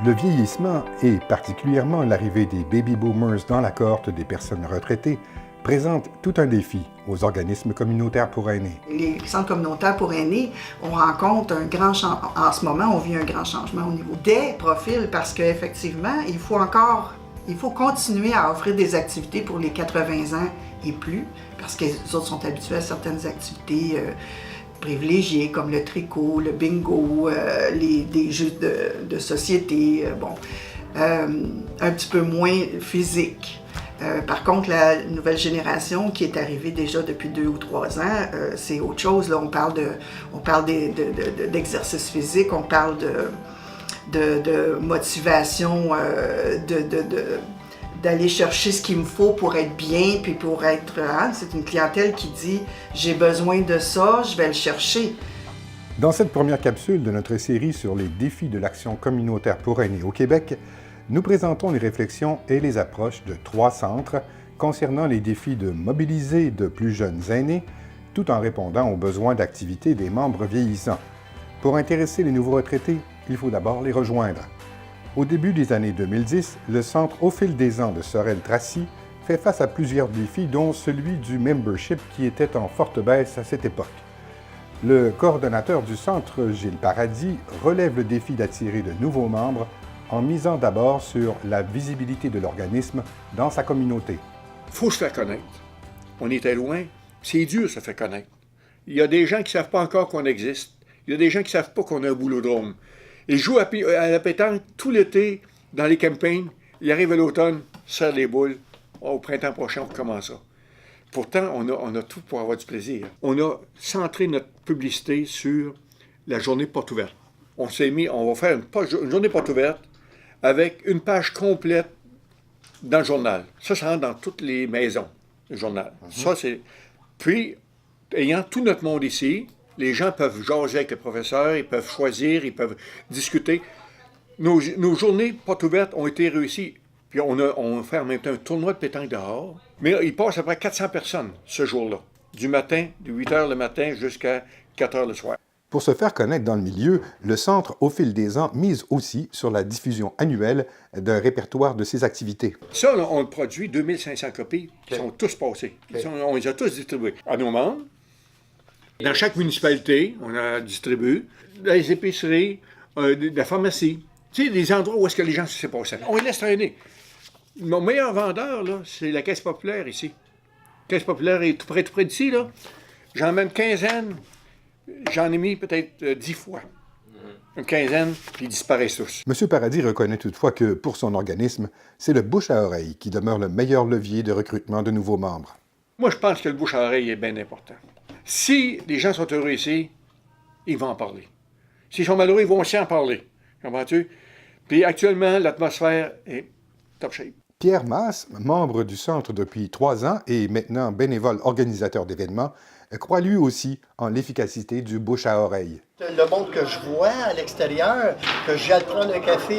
Le vieillissement et particulièrement l'arrivée des baby boomers dans la cohorte des personnes retraitées présente tout un défi aux organismes communautaires pour aînés. Les centres communautaires pour aînés, on rencontre un grand changement. En ce moment, on vit un grand changement au niveau des profils parce qu'effectivement, il faut continuer à offrir des activités pour les 80 ans et plus parce que les autres sont habitués à certaines activités privilégiés comme le tricot, le bingo, des jeux de société, un petit peu moins physique. Par contre, la nouvelle génération qui est arrivée déjà depuis 2 ou 3 ans, c'est autre chose. Là, on parle d'exercice physique, on parle de motivation, d'aller chercher ce qu'il me faut pour être bien, puis pour être... c'est une clientèle qui dit « j'ai besoin de ça, je vais le chercher ». Dans cette première capsule de notre série sur les défis de l'action communautaire pour aînés au Québec, nous présentons les réflexions et les approches de 3 centres concernant les défis de mobiliser de plus jeunes aînés tout en répondant aux besoins d'activité des membres vieillissants. Pour intéresser les nouveaux retraités, il faut d'abord les rejoindre. Au début des années 2010, le centre Au fil des ans de Sorel-Tracy fait face à plusieurs défis, dont celui du membership qui était en forte baisse à cette époque. Le coordonnateur du centre, Gilles Paradis, relève le défi d'attirer de nouveaux membres en misant d'abord sur la visibilité de l'organisme dans sa communauté. Il faut se faire connaître. On était loin, c'est dur de se faire connaître. Il y a des gens qui ne savent pas encore qu'on existe. Il y a des gens qui ne savent pas qu'on a un boulodrome. Ils jouent à la pétanque tout l'été dans les campagnes. Ils arrivent à l'automne, serrent les boules. Au printemps prochain, on recommence ça. Pourtant, on a tout pour avoir du plaisir. On a centré notre publicité sur la journée porte ouverte. On s'est mis, on va faire une journée porte ouverte avec une page complète dans le journal. Ça rentre dans toutes les maisons, le journal. Ça, c'est... Puis, ayant tout notre monde ici, les gens peuvent jaser avec le professeur, ils peuvent choisir, ils peuvent discuter. Nos journées portes ouvertes ont été réussies. Puis on fait en même temps un tournoi de pétanque dehors. Mais il passe à peu près 400 personnes ce jour-là. Du matin, de 8 h le matin jusqu'à 4 h le soir. Pour se faire connaître dans le milieu, le centre, au fil des ans, mise aussi sur la diffusion annuelle d'un répertoire de ses activités. Ça, là, on produit 2500 copies qui sont tous passées. On les a tous distribués à nos membres. Dans chaque municipalité, on a distribué les épiceries, la pharmacie. Tu sais, des endroits où est-ce que les gens se passent. On les laisse traîner. Mon meilleur vendeur, là, c'est la Caisse populaire ici. La Caisse populaire est tout près d'ici, là. J'en mets une quinzaine. J'en ai mis peut-être 10 fois. Une quinzaine, puis ils disparaissent tous. M. Paradis reconnaît toutefois que, pour son organisme, c'est le bouche à oreille qui demeure le meilleur levier de recrutement de nouveaux membres. Moi, je pense que le bouche à oreille est bien important. Si les gens sont heureux ici, ils vont en parler. S'ils sont malheureux, ils vont aussi en parler. Comprends-tu? Puis actuellement, l'atmosphère est top shape. Pierre Masse, membre du centre depuis 3 ans et maintenant bénévole organisateur d'événements, croit lui aussi en l'efficacité du bouche à oreille. Le monde que je vois à l'extérieur, que j'ai à prendre un café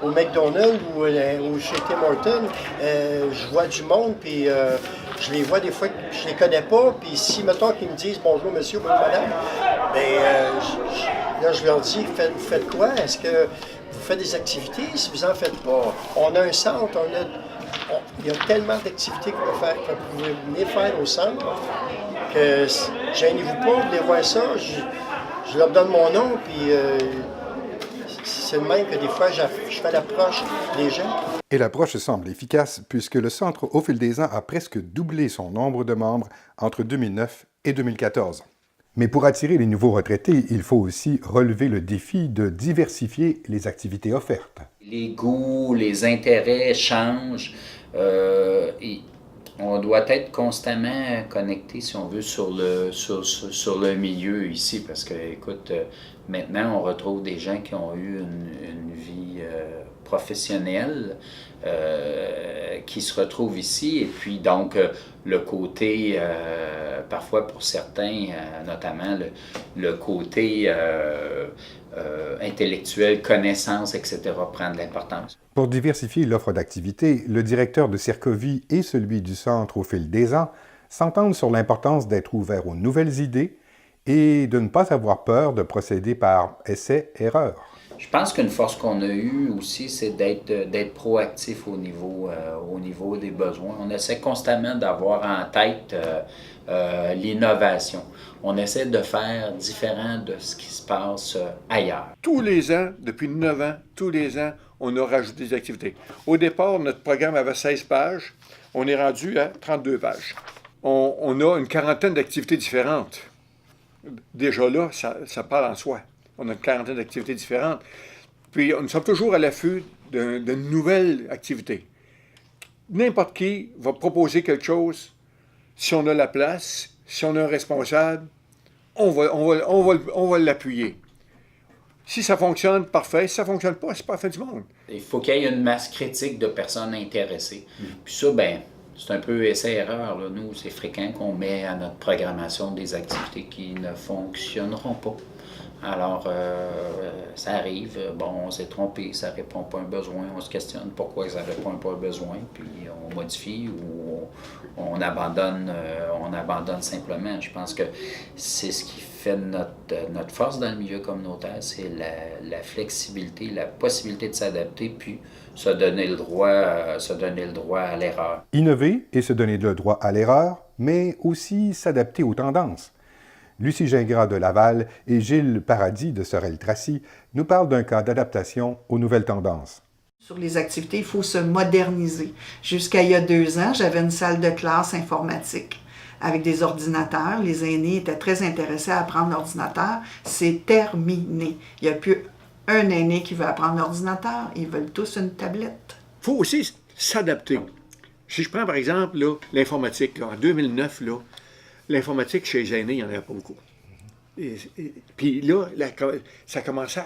au McDonald's ou chez Tim Hortons, je vois du monde, puis je les vois des fois que je les connais pas, puis si, mettons, qu'ils me disent « Bonjour monsieur, bonjour madame », là je leur dis « Vous faites quoi? Est-ce que vous faites des activités? Si vous en faites pas, on a un centre, il y a tellement d'activités que vous pouvez venir faire au centre, que gênez-vous pas de les voir ça. Je leur donne mon nom, puis c'est le même que des fois, je fais l'approche des gens. Et l'approche semble efficace puisque le centre, au fil des ans, a presque doublé son nombre de membres entre 2009 et 2014. Mais pour attirer les nouveaux retraités, il faut aussi relever le défi de diversifier les activités offertes. Les goûts, les intérêts changent. Et on doit être constamment connecté, si on veut, sur le milieu ici, parce que, écoute, maintenant, on retrouve des gens qui ont eu une vie professionnelle, qui se retrouvent ici, et puis donc le côté, parfois pour certains, notamment le côté intellectuel, connaissance, etc., prend de l'importance. Pour diversifier l'offre d'activités, le directeur de Cercovie et celui du centre au fil des ans s'entendent sur l'importance d'être ouverts aux nouvelles idées et de ne pas avoir peur de procéder par essai-erreur. Je pense qu'une force qu'on a eue aussi, c'est d'être proactif au niveau des besoins. On essaie constamment d'avoir en tête l'innovation. On essaie de faire différent de ce qui se passe ailleurs. Tous les ans, depuis 9 ans, tous les ans, on a rajouté des activités. Au départ, notre programme avait 16 pages. On est rendu à 32 pages. On a une quarantaine d'activités différentes. Déjà là, ça parle en soi. On a une quarantaine d'activités différentes. Puis, nous sommes toujours à l'affût de nouvelles activités. N'importe qui va proposer quelque chose. Si on a la place, si on a un responsable, on va l'appuyer. Si ça fonctionne, parfait. Si ça ne fonctionne pas, c'est pas la fin du monde. Il faut qu'il y ait une masse critique de personnes intéressées. Puis ça, ben, c'est un peu essai-erreur. Là. Nous, c'est fréquent qu'on met à notre programmation des activités qui ne fonctionneront pas. Alors, ça arrive, bon, on s'est trompé, ça ne répond pas à un besoin, on se questionne pourquoi ça ne répond pas à un besoin, puis on modifie ou on abandonne simplement. Je pense que c'est ce qui fait notre force dans le milieu communautaire, c'est la flexibilité, la possibilité de s'adapter, puis se donner le droit à l'erreur. Innover et se donner le droit à l'erreur, mais aussi s'adapter aux tendances. Lucie Gingras de Laval et Gilles Paradis de Sorel-Tracy nous parlent d'un cas d'adaptation aux nouvelles tendances. Sur les activités, il faut se moderniser. Jusqu'à il y a 2 ans, j'avais une salle de classe informatique avec des ordinateurs. Les aînés étaient très intéressés à apprendre l'ordinateur. C'est terminé. Il n'y a plus un aîné qui veut apprendre l'ordinateur. Ils veulent tous une tablette. Il faut aussi s'adapter. Si je prends par exemple là, l'informatique, là, en 2009, là, l'informatique chez les aînés, il n'y en avait pas beaucoup. Puis là, ça commençait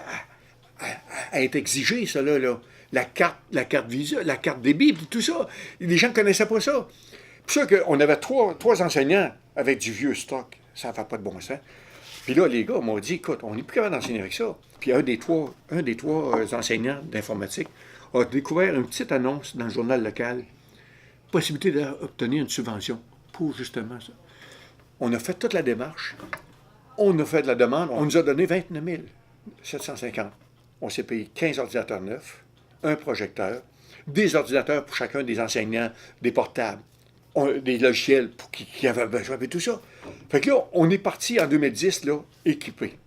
à être exigé, ça, là. La carte Visa, la carte débit, puis tout ça. Les gens ne connaissaient pas ça. Puis ça, qu'on avait trois enseignants avec du vieux stock. Ça ne fait pas de bon sens. Puis là, les gars m'ont dit, écoute, on n'est plus capable d'enseigner avec ça. Puis un des trois enseignants d'informatique a découvert une petite annonce dans le journal local. Possibilité d'obtenir une subvention pour justement ça. On a fait toute la démarche. On a fait de la demande. On nous a donné 29 750. On s'est payé 15 ordinateurs neufs, un projecteur, des ordinateurs pour chacun des enseignants, des portables, des logiciels pour qui avaient besoin, et tout ça. Fait que là, on est parti en 2010, là, équipés.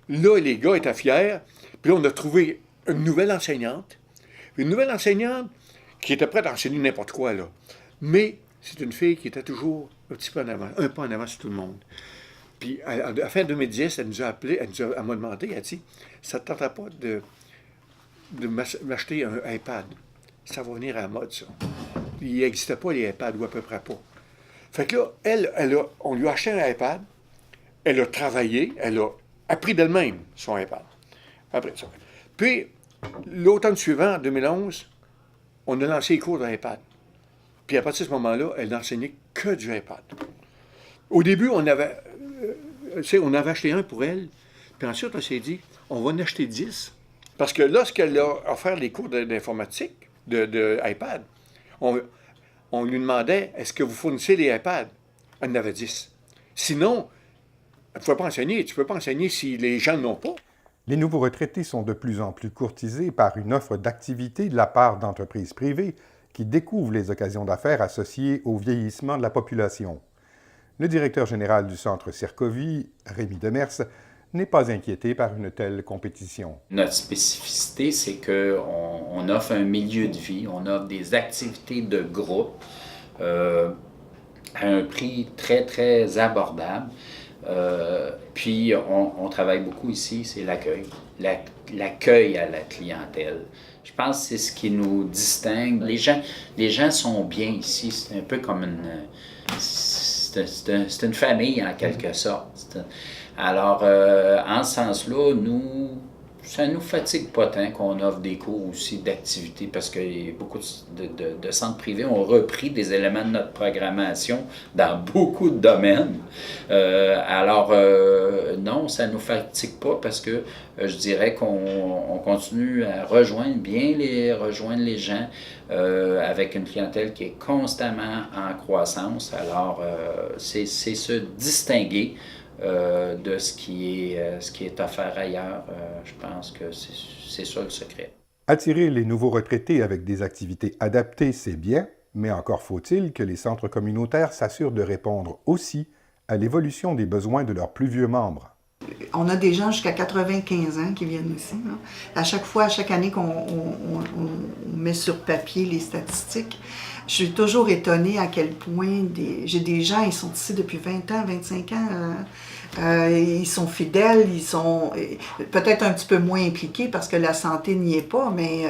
Là, les gars étaient fiers. Puis là, on a trouvé une nouvelle enseignante. Une nouvelle enseignante qui était prête à enseigner n'importe quoi, là. Mais c'est une fille qui était toujours un petit peu en avant, un pas en avant sur tout le monde. Puis, à la fin 2010, elle nous a appelé, elle m'a demandé, elle dit, ça ne te tenterait pas de m'acheter un iPad. Ça va venir à la mode, ça. Il n'existait pas les iPads, ou à peu près pas. Fait que là, on lui a acheté un iPad, elle a travaillé, elle a appris d'elle-même son iPad. Après ça. Puis, l'automne suivant, en 2011, on a lancé les cours d'iPad. Puis à partir de ce moment-là, elle n'enseignait que du iPad. Au début, on avait acheté un pour elle, puis ensuite, on s'est dit, on va en acheter 10. Parce que lorsqu'elle a offert les cours d'informatique, de iPad, on lui demandait, est-ce que vous fournissez les iPads? Elle en avait 10. Sinon, elle ne pouvait pas enseigner. Tu ne peux pas enseigner si les gens n'ont pas. Les nouveaux retraités sont de plus en plus courtisés par une offre d'activité de la part d'entreprises privées qui découvrent les occasions d'affaires associées au vieillissement de la population. Le directeur général du centre Circovie, Rémi Demers, n'est pas inquiété par une telle compétition. Notre spécificité, c'est qu'on offre un milieu de vie, on offre des activités de groupe à un prix très, très abordable. Puis, on travaille beaucoup ici, c'est l'accueil. L'accueil à la clientèle. Je pense que c'est ce qui nous distingue. Les gens sont bien ici. C'est un peu comme c'est une famille, en quelque sorte. Alors, en ce sens-là, ça ne nous fatigue pas tant qu'on offre des cours aussi d'activités parce que beaucoup de centres privés ont repris des éléments de notre programmation dans beaucoup de domaines. Alors, non, ça ne nous fatigue pas parce que je dirais qu'on continue à rejoindre les gens avec une clientèle qui est constamment en croissance. Alors, c'est se distinguer de ce qui est offert ailleurs. Je pense que c'est ça le secret. Attirer les nouveaux retraités avec des activités adaptées, c'est bien, mais encore faut-il que les centres communautaires s'assurent de répondre aussi à l'évolution des besoins de leurs plus vieux membres. On a des gens jusqu'à 95 ans qui viennent ici. Là. À chaque année qu'on met sur papier les statistiques, je suis toujours étonnée à quel point j'ai des gens, ils sont ici depuis 20 ans, 25 ans. Ils sont fidèles, ils sont peut-être un petit peu moins impliqués parce que la santé n'y est pas, mais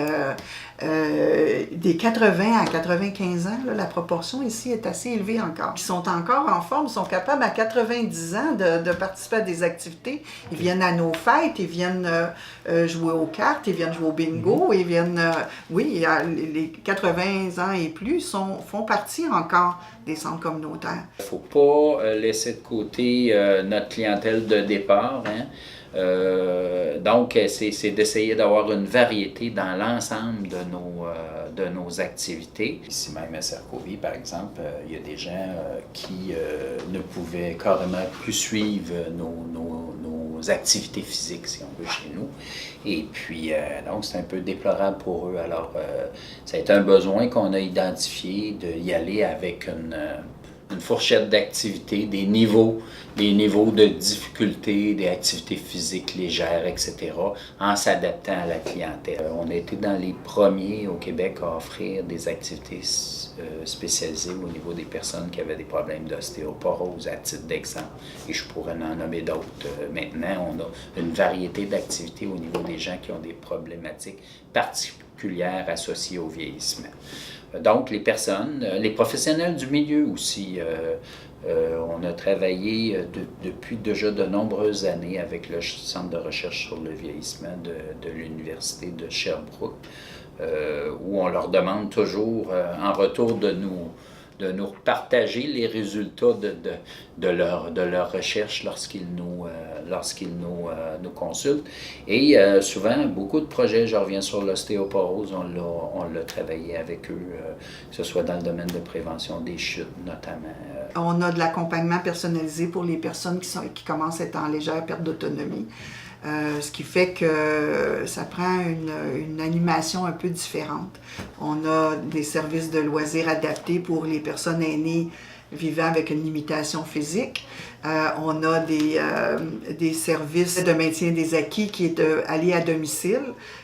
des 80 à 95 ans, là, la proportion ici est assez élevée encore. Ils sont encore en forme, ils sont capables à 90 ans de participer à des activités. Ils viennent à nos fêtes, ils viennent jouer aux cartes, ils viennent jouer au bingo, ils viennent... oui, les 80 ans et plus font partie encore des centres communautaires. Il ne faut pas laisser de côté notre clientèle de départ. Hein. Donc, c'est d'essayer d'avoir une variété dans l'ensemble de nos activités. Ici même à Cercovie, par exemple, il y a des gens qui ne pouvaient carrément plus suivre nos activités physiques, si on veut, chez nous. Et puis, donc, c'est un peu déplorable pour eux. Alors, ça a été un besoin qu'on a identifié d'y aller avec une fourchette d'activités, des niveaux de difficulté, des activités physiques légères, etc., en s'adaptant à la clientèle. On a été dans les premiers au Québec à offrir des activités spécialisées au niveau des personnes qui avaient des problèmes d'ostéoporose, à titre d'exemple, et je pourrais en nommer d'autres. Maintenant, on a une variété d'activités au niveau des gens qui ont des problématiques particulières associées au vieillissement. Donc, les personnes, les professionnels du milieu aussi. On a travaillé depuis déjà de nombreuses années avec le Centre de recherche sur le vieillissement de l'Université de Sherbrooke, où on leur demande toujours, en retour de nous partager les résultats de leur recherche lorsqu'ils nous consultent. Et souvent, beaucoup de projets, je reviens sur l'ostéoporose, on l'a travaillé avec eux, que ce soit dans le domaine de prévention des chutes notamment. On a de l'accompagnement personnalisé pour les personnes qui commencent à être en légère perte d'autonomie. Ce qui fait que ça prend une animation un peu différente. On a des services de loisirs adaptés pour les personnes aînées vivant avec une limitation physique. On a des services de maintien des acquis qui est aller à domicile.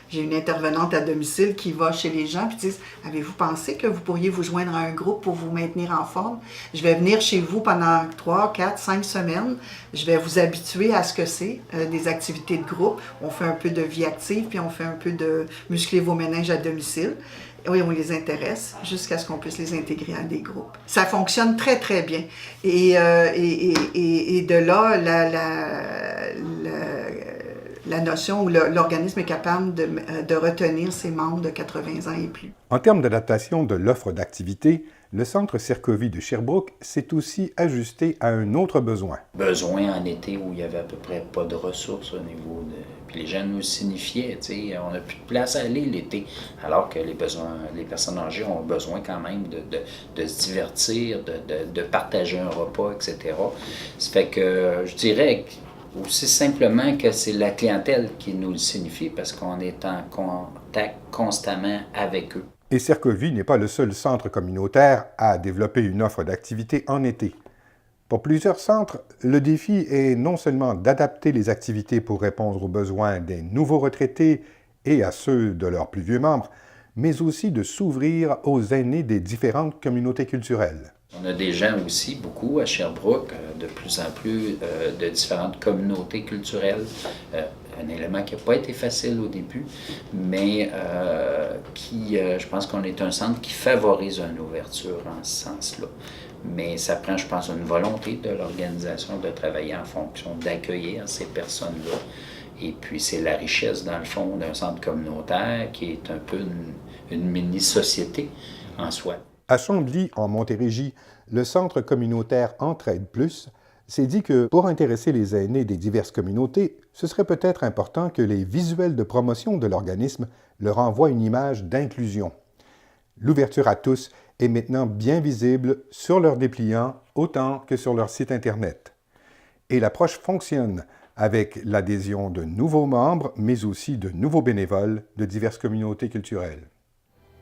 J'ai une intervenante à domicile qui va chez les gens et dit « Avez-vous pensé que vous pourriez vous joindre à un groupe pour vous maintenir en forme? Je vais venir chez vous pendant 3, 4, 5 semaines. Je vais vous habituer à ce que c'est, des activités de groupe. On fait un peu de vie active, puis on fait un peu de muscler vos méninges à domicile. » Oui, on les intéresse jusqu'à ce qu'on puisse les intégrer à des groupes. Ça fonctionne très, très bien. Et de là, la notion où l'organisme est capable de retenir ses membres de 80 ans et plus. En termes d'adaptation de l'offre d'activité, le Centre Cercovie de Sherbrooke s'est aussi ajusté à un autre besoin. Besoin en été où il n'y avait à peu près pas de ressources au niveau de... Puis les gens nous signifiaient, tu sais, on n'a plus de place à aller l'été, alors que les personnes âgées ont besoin quand même de se divertir, de partager un repas, etc. Ça fait que je dirais aussi simplement que c'est la clientèle qui nous le signifie parce qu'on est en contact constamment avec eux. Et Cercovie n'est pas le seul centre communautaire à développer une offre d'activité en été. Pour plusieurs centres, le défi est non seulement d'adapter les activités pour répondre aux besoins des nouveaux retraités et à ceux de leurs plus vieux membres, mais aussi de s'ouvrir aux aînés des différentes communautés culturelles. On a des gens aussi, beaucoup à Sherbrooke, de plus en plus de différentes communautés culturelles. Un élément qui n'a pas été facile au début, mais je pense qu'on est un centre qui favorise une ouverture en ce sens-là. Mais ça prend, je pense, une volonté de l'organisation de travailler en fonction d'accueillir ces personnes-là. Et puis, c'est la richesse, dans le fond, d'un centre communautaire qui est un peu une mini-société en soi. À Chambly, en Montérégie, le centre communautaire Entraide Plus s'est dit que pour intéresser les aînés des diverses communautés, ce serait peut-être important que les visuels de promotion de l'organisme leur envoient une image d'inclusion. L'ouverture à tous est maintenant bien visible sur leur dépliant autant que sur leur site Internet. Et l'approche fonctionne avec l'adhésion de nouveaux membres, mais aussi de nouveaux bénévoles de diverses communautés culturelles.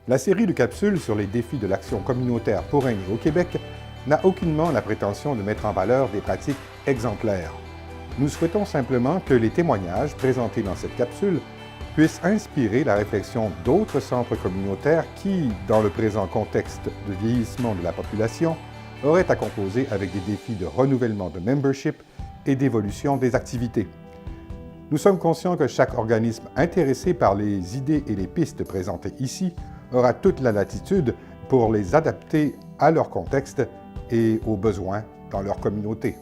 La série de capsules sur les défis de l'action communautaire pour aînés au Québec n'a aucunement la prétention de mettre en valeur des pratiques exemplaires. Nous souhaitons simplement que les témoignages présentés dans cette capsule puissent inspirer la réflexion d'autres centres communautaires qui, dans le présent contexte de vieillissement de la population, auraient à composer avec des défis de renouvellement de membership et d'évolution des activités. Nous sommes conscients que chaque organisme intéressé par les idées et les pistes présentées ici aura toute la latitude pour les adapter à leur contexte et aux besoins dans leur communauté.